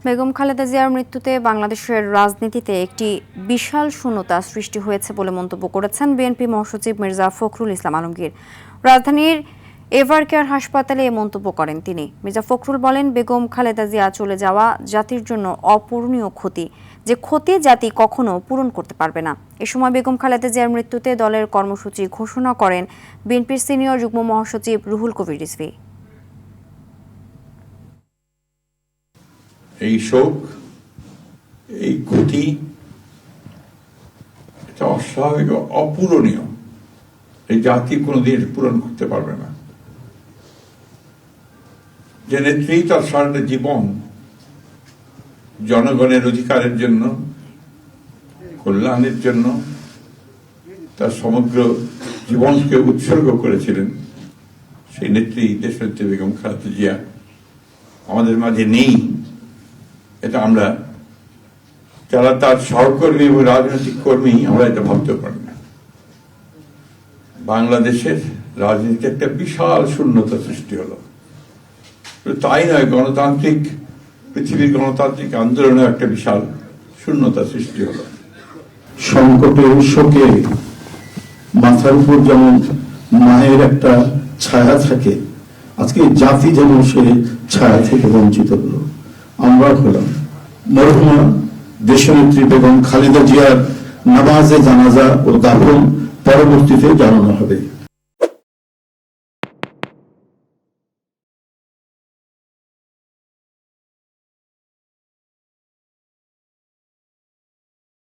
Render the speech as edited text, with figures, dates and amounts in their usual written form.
বেগম খালেদা জিয়ার মৃত্যুতে বাংলাদেশের রাজনীতিতে একটি বিশাল শূন্যতা সৃষ্টি হয়েছে বলে মন্তব্য করেছেন বিএনপি মহাসচিব মির্জা ফখরুল ইসলাম আলমগীর। রাজধানীর এভারকেয়ার হাসপাতালে এ মন্তব্য করেন তিনি। মির্জা ফখরুল বলেন, বেগম খালেদা জিয়া চলে যাওয়া জাতির জন্য অপূরণীয় ক্ষতি, যে ক্ষতি জাতি কখনো পূরণ করতে পারবে না। এ সময় বেগম খালেদা জিয়ার মৃত্যুতে দলের কর্মসূচি ঘোষণা করেন বিএনপির সিনিয়র যুগ্ম মহাসচিব রুহুল কবির রিজভী। এই শোক, এই ক্ষতি, এটা অস্বাভাবিক, অপূরণীয়। এই জাতি কোনোদিন পূরণ করতে পারবে না। যে নেত্রী তার সারাটা জীবন জনগণের অধিকারের জন্য, কল্যাণের জন্য তার সমগ্র জীবনকে উৎসর্গ করেছিলেন, সেই নেত্রী দেশনেত্রী বেগম খালেদা জিয়া আমাদের মাঝে নেই। এটা আমরা যারা তার সহকর্মী এবং রাজনৈতিক কর্মী, আমরা এটা ভাবতে পারি না। বাংলাদেশের রাজনীতিতে একটা বিশাল শূন্যতা সৃষ্টি হলো। তাই নয়, পৃথিবীর গণতান্ত্রিক আন্দোলনে একটা বিশাল শূন্যতা সৃষ্টি হলো। সংকটে, শোকে মাথার উপর যেমন মায়ের একটা ছায়া থাকে, আজকে জাতি যেন সে ছায়া থেকে বঞ্চিত হলো। আমরা হলাম মরহুমা দেশনেত্রী বেগম খালেদা জিয়ার নামাজে জানাজা ও দাফন পরবর্তীতে জানানো হবে।